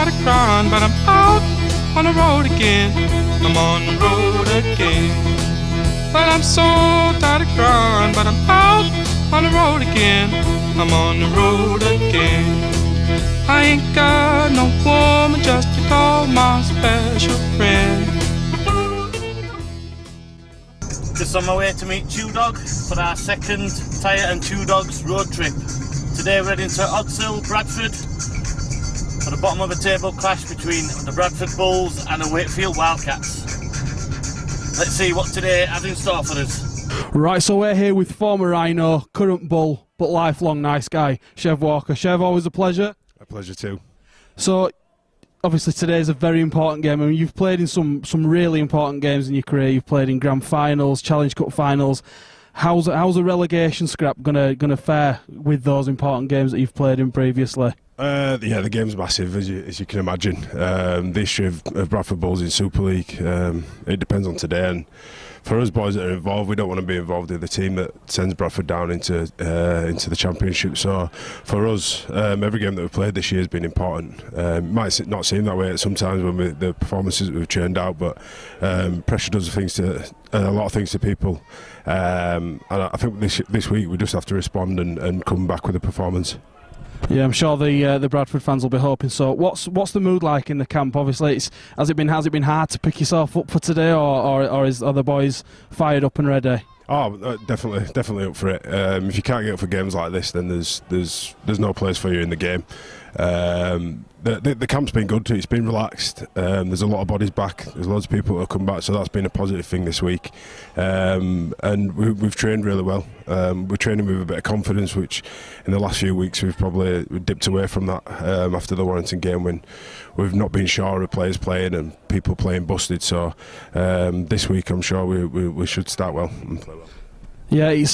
tired of crying, but I'm out on the road again. I'm on the road again. Well, I'm so tired of crying, but I'm out on the road again. I'm on the road again. I ain't got no woman just to call my special friend. Just on my way to meet Chewdog for our second Tyre and Chewdog's road trip. Today we're heading to Tour-Bradford for the bottom of a table clash between the Bradford Bulls and the Wakefield Wildcats. Let's see what today has in store for us. Right, so we're here with former Rhino, current Bull, but lifelong nice guy, Chev Walker. Chev, always a pleasure. A pleasure too. So, obviously today's a very important game. I mean, you've played in some really important games in your career. You've played in Grand Finals, Challenge Cup Finals. How's a relegation scrap gonna fare with those important games that you've played in previously? Yeah, the game's massive, as you can imagine. The history of Bradford Bulls in Super League, it depends on today. And for us boys that are involved, we don't want to be involved in the team that sends Bradford down into the Championship. So for us, every game that we've played this year has been important. Might not seem that way at sometimes when the performances that we've churned out, but pressure does a lot of things to people. And I think this week we just have to respond and come back with a performance. Yeah, I'm sure the Bradford fans will be hoping so. What's the mood like in the camp? Obviously, has it been hard to pick yourself up for today, or are the boys fired up and ready? Oh, definitely up for it. If you can't get up for games like this, then there's no place for you in the game. The camp's been good too. It's been relaxed. There's a lot of bodies back. There's loads of people that have come back, so that's been a positive thing this week. And we've trained really well. We're training with a bit of confidence, which in the last few weeks we've probably dipped away from that after the Warrington game, when we've not been sure of players playing and people playing busted. So this week I'm sure we should start well and play well. Yeah, it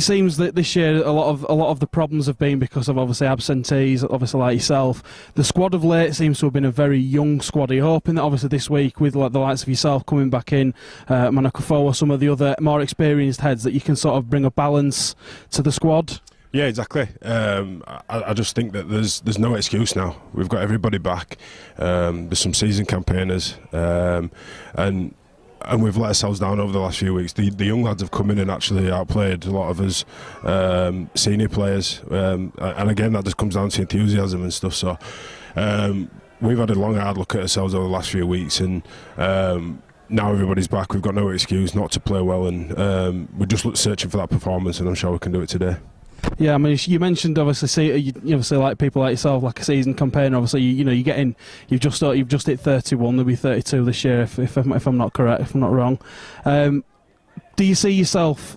seems that this year a lot of the problems have been because of obviously absentees, obviously like yourself. The squad of late seems to have been a very young squad. Are you hoping that obviously this week with like the likes of yourself coming back in, Manakafoa, some of the other more experienced heads, that you can sort of bring a balance to the squad? Yeah, exactly. I just think that there's no excuse now. We've got everybody back. There's some seasoned campaigners, and we've let ourselves down over the last few weeks. The young lads have come in and actually outplayed a lot of us senior players, and again that just comes down to enthusiasm and stuff. So we've had a long hard look at ourselves over the last few weeks, and now everybody's back. We've got no excuse not to play well, and we're just searching for that performance, and I'm sure we can do it today. Yeah, I mean, you mentioned obviously, you obviously like people like yourself, like a seasoned campaigner. Obviously, you've just hit 31. There'll be 32 this year, if I'm not correct, if I'm not wrong. Do you see yourself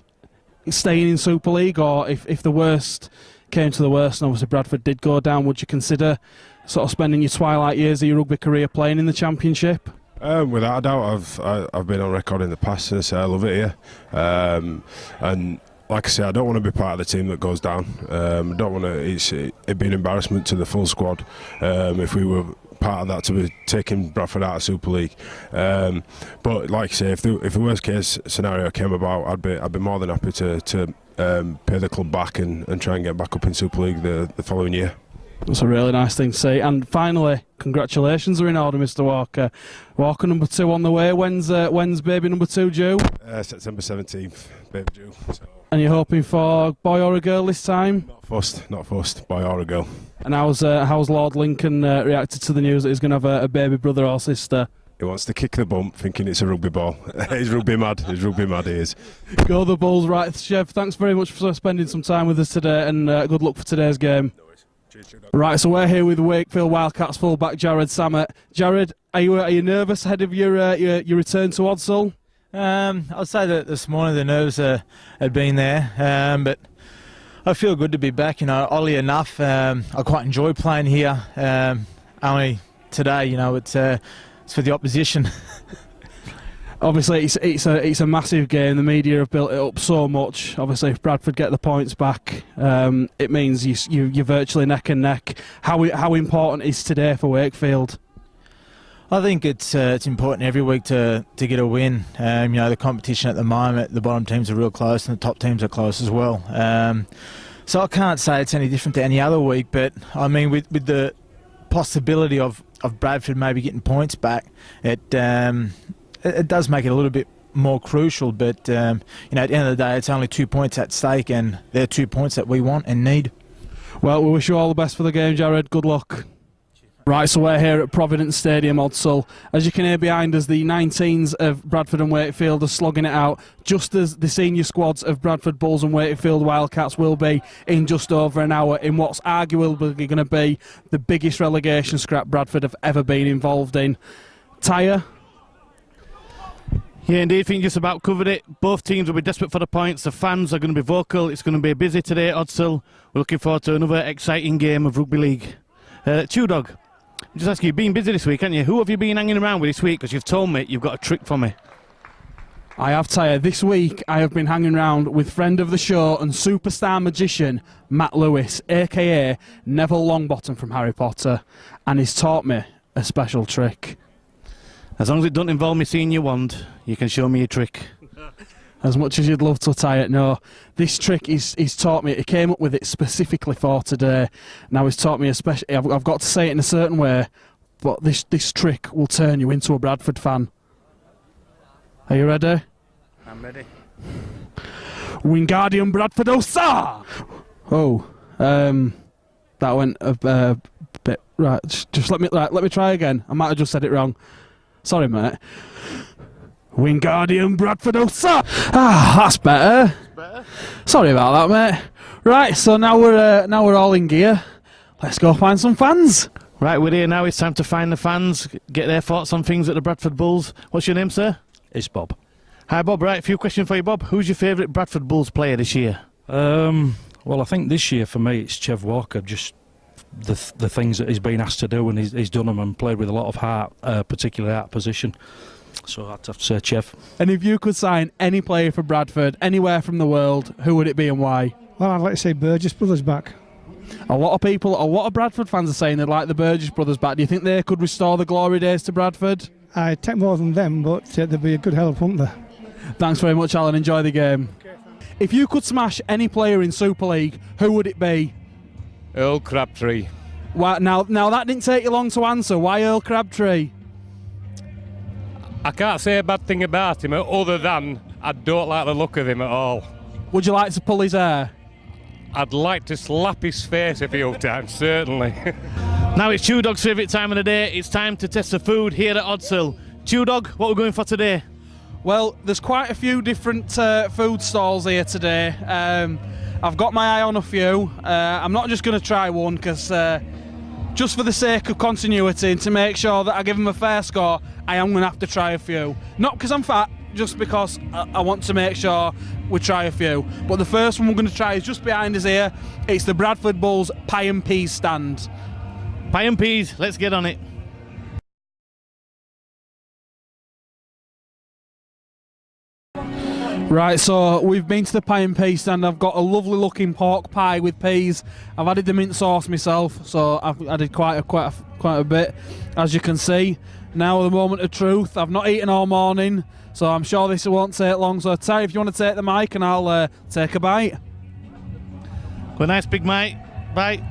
staying in Super League, or if the worst came to the worst, and obviously Bradford did go down, would you consider sort of spending your twilight years of your rugby career playing in the Championship? Without a doubt, I've been on record in the past and I say I love it here, and like I say, I don't want to be part of the team that goes down. I don't want to. It'd be an embarrassment to the full squad if we were part of that, to be taking Bradford out of Super League. But like I say, if the worst case scenario came about, I'd be more than happy to pay the club back and try and get back up in Super League the following year. That's a really nice thing to say. And finally, congratulations are in order, Mr. Walker. Walker number 2 on the way. When's baby number 2 due? September 17th, baby due. So. And you're hoping for boy or a girl this time? Not fussed, boy or a girl. And how's Lord Lincoln reacted to the news that he's going to have a baby brother or sister? He wants to kick the bump, thinking it's a rugby ball. He's rugby mad. He is. Go the Bulls. Right, Chev, thanks very much for spending some time with us today, and good luck for today's game. No worries. Cheers, Chewdog. Right, so we're here with Wakefield Wildcats fullback Jared Samet. Jared, are you nervous ahead of your return to Odsal? I'd say that this morning the nerves had been there, but I feel good to be back. Oddly enough, I quite enjoy playing here. Only today, it's for the opposition. Obviously, it's a massive game. The media have built it up so much. Obviously, if Bradford get the points back, it means you're virtually neck and neck. How important is today for Wakefield? I think it's important every week to get a win. The competition at the moment, the bottom teams are real close and the top teams are close as well. So I can't say it's any different to any other week, but I mean with the possibility of Bradford maybe getting points back, it does make it a little bit more crucial. But you know, at the end of the day, it's only 2 points at stake, and they're 2 points that we want and need. Well, we wish you all the best for the game, Jared. Good luck. Right, so we're here at Providence Stadium, Odsal. As you can hear behind us, the 19s of Bradford and Wakefield are slogging it out, just as the senior squads of Bradford Bulls and Wakefield Wildcats will be in just over an hour in what's arguably going to be the biggest relegation scrap Bradford have ever been involved in. Tyre? Yeah, indeed, I think just about covered it. Both teams will be desperate for the points. The fans are going to be vocal. It's going to be busy today at Odsal. We're looking forward to another exciting game of rugby league. Chewdog, just ask you, you've been busy this week, haven't you? Who have you been hanging around with this week? Because you've told me you've got a trick for me. I have, Tyre. This week I have been hanging around with friend of the show and superstar magician Matt Lewis, aka Neville Longbottom from Harry Potter, and he's taught me a special trick. As long as it doesn't involve me seeing your wand, you can show me your trick. As much as you'd love to, Tyre, no. This trick he's taught me. He came up with it specifically for today. Now he's taught me especially. I've got to say it in a certain way, but this trick will turn you into a Bradford fan. Are you ready? I'm ready. Wingardium Bradford Osa! Oh, that went a bit right. Just let me try again. I might have just said it wrong. Sorry, mate. Wingardium Bradford Osa! Ah, that's better. Sorry about that, mate. Right, so now we're all in gear. Let's go find some fans. Right, we're here now. It's time to find the fans, get their thoughts on things at the Bradford Bulls. What's your name, sir? It's Bob. Hi, Bob. Right, a few questions for you, Bob. Who's your favourite Bradford Bulls player this year? Well, I think this year for me it's Chev Walker. Just the things that he's been asked to do, and he's done them and played with a lot of heart, particularly out of position. So I'd have to say Chev. And if you could sign any player for Bradford, anywhere from the world, who would it be and why? Well, I'd like to say Burgess Brothers back. A lot of Bradford fans are saying they'd like the Burgess brothers back. Do you think they could restore the glory days to Bradford? I take more than them, but there'd be a good help, wouldn't there? Thanks very much, Alan. Enjoy the game. If you could smash any player in Super League, who would it be? Earl Crabtree. Why, now that didn't take you long to answer. Why Earl Crabtree? I can't say a bad thing about him other than I don't like the look of him at all. Would you like to pull his hair? I'd like to slap his face a few times, certainly. Now it's Chewdog's favourite time of the day. It's time to test the food here at Odsal. Chewdog, what are we going for today? Well, there's quite a few different food stalls here today. I've got my eye on a few. I'm not just going to try one because just for the sake of continuity and to make sure that I give them a fair score, I am going to have to try a few. Not because I'm fat, just because I want to make sure we try a few. But the first one we're going to try is just behind us here. It's the Bradford Bulls Pie and Peas stand. Pie and peas, let's get on it. Right, so we've been to the Pie and Peas stand. I've got a lovely looking pork pie with peas. I've added the mint sauce myself, so I've added quite a bit, as you can see. Now the moment of truth. I've not eaten all morning, so I'm sure this won't take long. So Terry, if you want to take the mic, and I'll take a bite. Well, a nice big bite.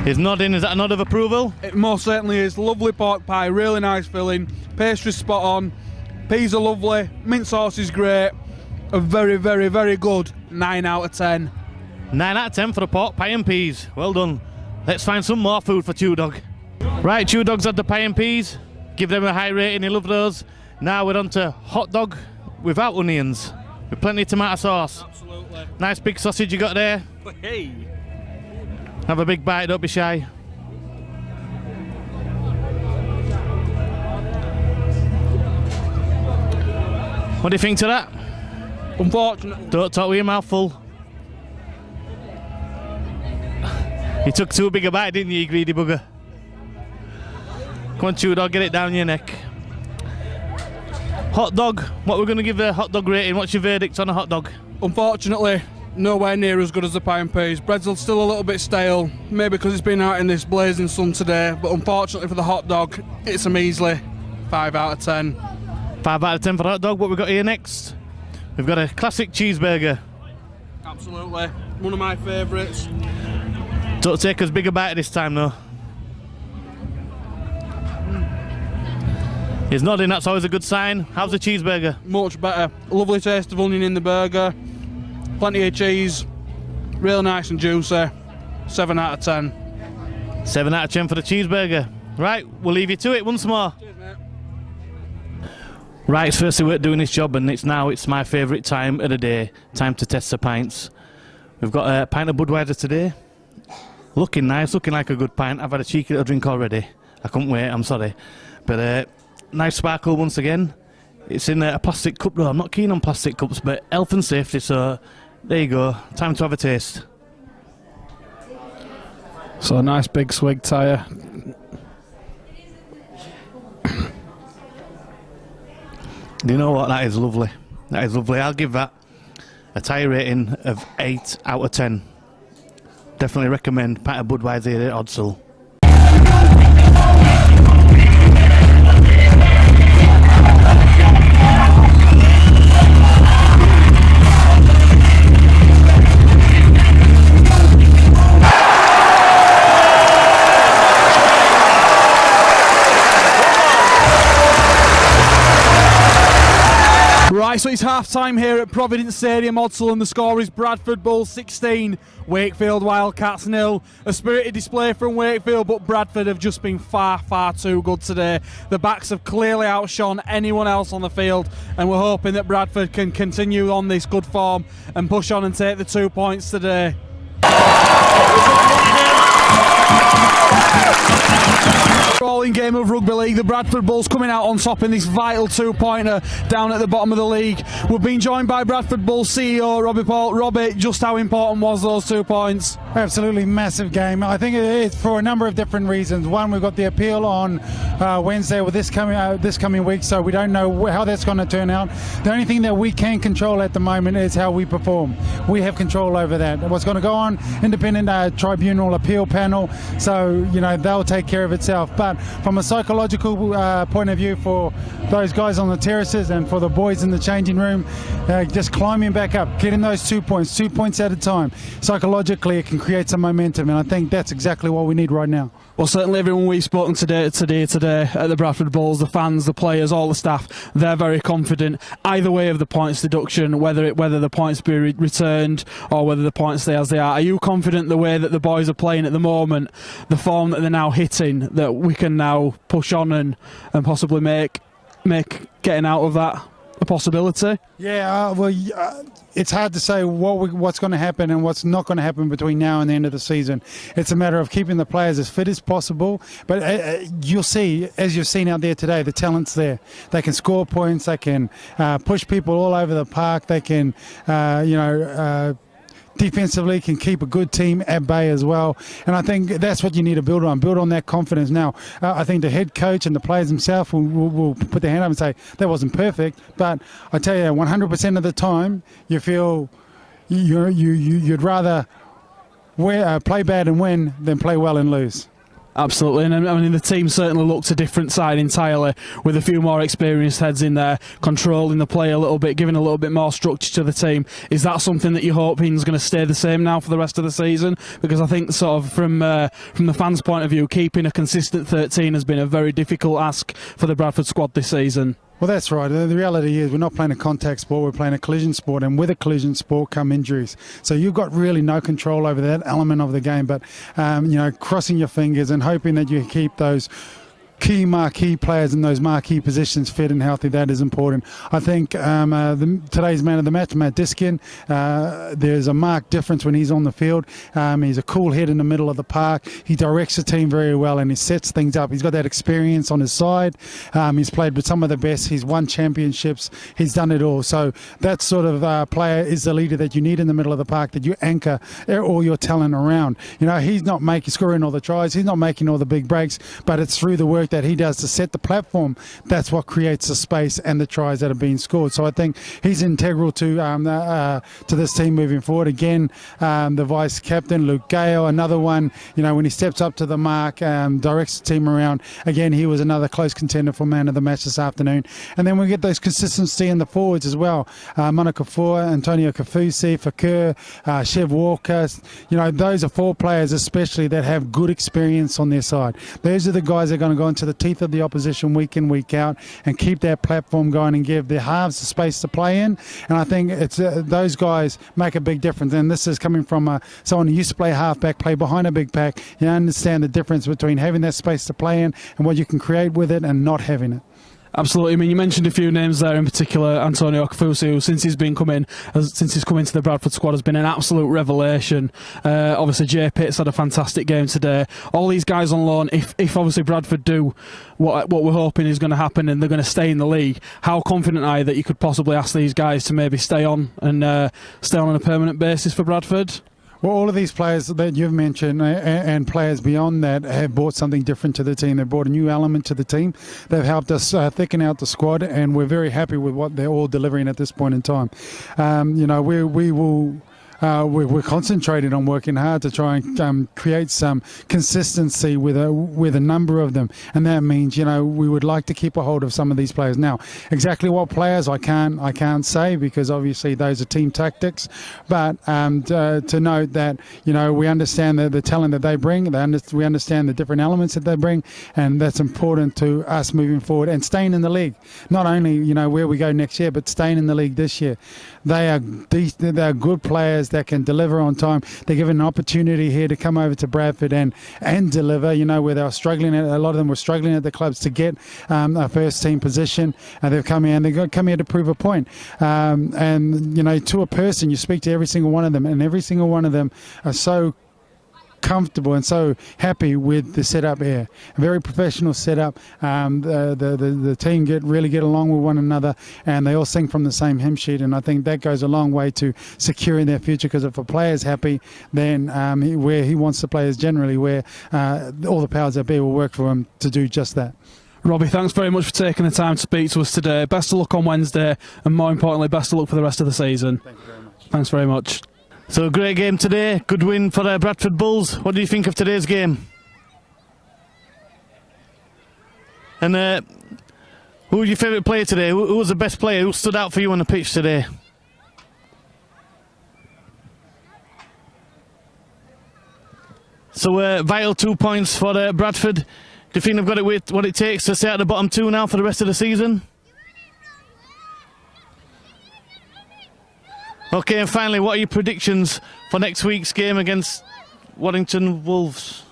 He's nodding. Is that a nod of approval? It most certainly is. Lovely pork pie, really nice filling. Pastry's spot on. Peas are lovely. Mint sauce is great. A very, very, very good 9 out of 10. 9 out of 10 for the pork pie and peas. Well done. Let's find some more food for Chewdog. Right, Chewdog's had the pie and peas. Give them a high rating. He loved those. Now we're on to hot dog without onions, with plenty of tomato sauce. Absolutely. Nice big sausage you got there. Hey. Have a big bite, don't be shy. What do you think to that? Unfortunately. Don't talk with your mouth full. You took too big a bite, didn't you, you greedy bugger? Come on, Chewdog, get it down your neck. Hot dog. What we're going to give the hot dog rating? What's your verdict on a hot dog? Unfortunately, nowhere near as good as the pie and peas. Bread's still a little bit stale, maybe because it's been out in this blazing sun today, but unfortunately for the hot dog, it's a measly 5 out of 10. 5 out of 10 for the hot dog. What we got here next? We've got a classic cheeseburger. Absolutely. One of my favourites. Don't take as big a bite this time though. He's nodding, that's always a good sign. How's the cheeseburger? Much better. Lovely taste of onion in the burger. Plenty of cheese. Real nice and juicy. 7 out of 10. 7 out of 10 for the cheeseburger. Right, we'll leave you to it once more. Cheers, mate. Right, it's first we're doing this job, and it's my favourite time of the day. Time to test the pints. We've got a pint of Budweiser today. Looking nice, looking like a good pint. I've had a cheeky little drink already. I couldn't wait, I'm sorry. But nice sparkle once again. It's in a plastic cup though. I'm not keen on plastic cups, but health and safety, so there you go. Time to have a taste. So a nice big swig, Tyre. Do you know what? That is lovely. That is lovely. I'll give that a Tyre rating of 8 out of 10. Definitely recommend pint of Budweiser here at Oddsall. Right, so it's half-time here at Providence Stadium, Oddsall, and the score is Bradford Bulls 16, Wakefield Wildcats 0. A spirited display from Wakefield, but Bradford have just been far, far too good today. The backs have clearly outshone anyone else on the field, and we're hoping that Bradford can continue on this good form and push on and take the 2 points today. Rolling game of rugby league, the Bradford Bulls coming out on top in this vital 2-pointer down at the bottom of the league. We've been joined by Bradford Bulls CEO Robbie Paul. Robbie, just how important was those 2 points? Absolutely massive game. I think it is for a number of different reasons. One, we've got the appeal on Wednesday with this coming week, so we don't know how that's going to turn out. The only thing that we can control at the moment is how we perform. We have control over that. What's going to go on, independent tribunal appeal panel, so they'll take care of itself. But from a psychological point of view, for those guys on the terraces and for the boys in the changing room, just climbing back up, getting those 2 points, 2 points at a time, psychologically it can create some momentum, and I think that's exactly what we need right now. Well, certainly everyone we've spoken today at the Bradford Bulls, the fans, the players, all the staff, they're very confident either way of the points deduction, whether the points be returned or whether the points stay as they are. Are you confident the way that the boys are playing at the moment, the form that they're now hitting, that we can now push on and possibly make getting out of that a possibility? Yeah, it's hard to say what's going to happen and what's not going to happen between now and the end of the season. It's a matter of keeping the players as fit as possible. But you'll see, as you've seen out there today, the talent's there. They can score points. They can push people all over the park. They can, defensively can keep a good team at bay as well, and I think that's what you need to build on that confidence. Now I think the head coach and the players themselves will put their hand up and say that wasn't perfect, but I tell you 100% of the time you feel you'd rather play bad and win than play well and lose. Absolutely, and I mean the team certainly looks a different side entirely, with a few more experienced heads in there, controlling the play a little bit, giving a little bit more structure to the team. Is that something that you're hoping is going to stay the same now for the rest of the season? Because I think sort of from the fans' point of view, keeping a consistent 13 has been a very difficult ask for the Bradford squad this season. Well, that's right. The reality is we're not playing a contact sport, we're playing a collision sport, and with a collision sport come injuries. So you've got really no control over that element of the game, but crossing your fingers and hoping that you keep those key marquee players in those marquee positions fit and healthy. That is important. I think today's man of the match, Matt Diskin, there's a marked difference when he's on the field. He's a cool head in the middle of the park. He directs the team very well and he sets things up. He's got that experience on his side. He's played with some of the best. He's won championships. He's done it all. So that sort of player is the leader that you need in the middle of the park, that you anchor all your talent around. He's not scoring all the tries. He's not making all the big breaks, but it's through the work that he does to set the platform, that's what creates the space and the tries that are being scored. So I think he's integral to this team moving forward. Again, the vice captain, Luke Gale, another one, when he steps up to the mark, directs the team around. Again, he was another close contender for man of the match this afternoon. And then we get those consistency in the forwards as well. Monica Fua, Antonio Kafusi, Fakur, Chev Walker. Those are 4 players especially that have good experience on their side. Those are the guys that are going to go into the teeth of the opposition week in, week out and keep that platform going and give their halves the space to play in. And I think it's those guys make a big difference. And this is coming from someone who used to play halfback, play behind a big pack. You understand the difference between having that space to play in and what you can create with it and not having it. Absolutely. I mean, you mentioned a few names there, in particular Antonio Kafusi, who since he's come into the Bradford squad has been an absolute revelation. Obviously, Jay Pitts had a fantastic game today. All these guys on loan, if obviously Bradford do what we're hoping is going to happen and they're going to stay in the league, how confident are you that you could possibly ask these guys to maybe stay on on a permanent basis for Bradford? Well, all of these players that you've mentioned and players beyond that have brought something different to the team. They've brought a new element to the team. They've helped us thicken out the squad, and we're very happy with what they're all delivering at this point in time. We're concentrated on working hard to try and create some consistency with a number of them, and that means we would like to keep a hold of some of these players. Now, exactly what players I can't say, because obviously those are team tactics. But to note that we understand the talent that they bring, we understand the different elements that they bring, and that's important to us moving forward and staying in the league. Not only where we go next year, but staying in the league this year. They are good players that can deliver on time. They're given an opportunity here to come over to Bradford and deliver, where they were struggling. A lot of them were struggling at the clubs to get a first team position, and they've come here and they've come here to prove a point. And to a person, you speak to every single one of them, and every single one of them are so comfortable and so happy with the setup here. A very professional setup. The team really get along with one another, and they all sing from the same hymn sheet, and I think that goes a long way to securing their future, because if a player's happy, then where he wants the players generally, where all the powers that be will work for him to do just that. Robbie, thanks very much for taking the time to speak to us today. Best of luck on Wednesday, and more importantly, best of luck for the rest of the season. Thank you very much. Thanks very much. So, great game today, good win for the Bradford Bulls. What do you think of today's game? And who was your favourite player today? Who was the best player? Who stood out for you on the pitch today? So, vital 2 points for Bradford. Do you think they've got it with what it takes to stay at the bottom 2 now for the rest of the season? Okay, and finally, what are your predictions for next week's game against Waddington Wolves?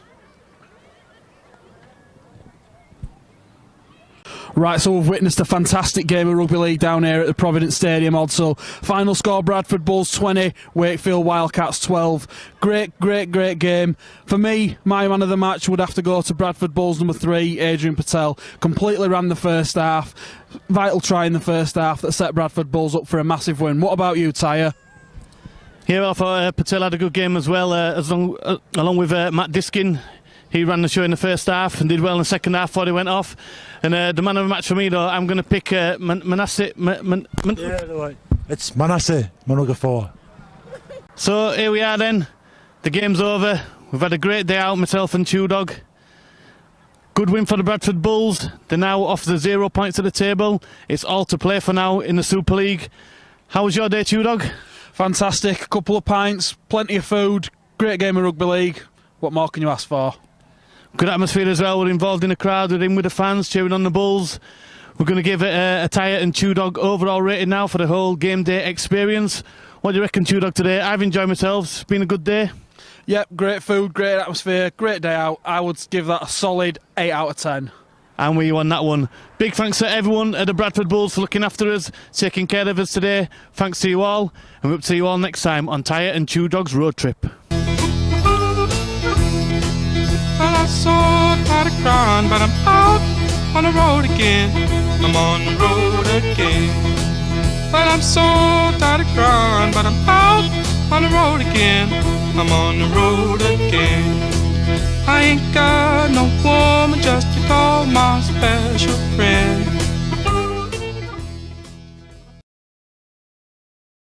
Right, so we've witnessed a fantastic game of rugby league down here at the Providence Stadium, Odsal. Final score, Bradford Bulls 20, Wakefield Wildcats 12. Great game. For me, my man of the match would have to go to Bradford Bulls number 3, Adrian Patel. Completely ran the first half. Vital try in the first half that set Bradford Bulls up for a massive win. What about you, Tyre? Yeah, well, I thought Patel had a good game as well, along with Matt Diskin. He ran the show in the first half and did well in the second half before he went off. And the man of the match for me, though, I'm going to pick Manasseh. It's Manasseh Monogafor. So here we are then. The game's over. We've had a great day out, myself and Chewdog. Good win for the Bradford Bulls. They're now off the 0 points at the table. It's all to play for now in the Super League. How was your day, Chewdog? Fantastic. A couple of pints, plenty of food, great game of rugby league. What more can you ask for? Good atmosphere as well. We're involved in the crowd. We're in with the fans cheering on the Bulls. We're going to give it a Tyre and Chewdog overall rating now for the whole game day experience. What do you reckon, Chewdog, today? I've enjoyed myself. It's been a good day. Yep, great food, great atmosphere, great day out. I would give that a solid 8 out of 10. And we won that one. Big thanks to everyone at the Bradford Bulls for looking after us, taking care of us today. Thanks to you all, and we'll up to you all next time on Tyre and Chewdog's Road Trip. Well, I'm so tired of crying, but I'm out on the road again. I'm on the road again. Well, I'm so tired of crying, but I'm out on the road again. I'm on the road again. I ain't got no woman just to call my special friend.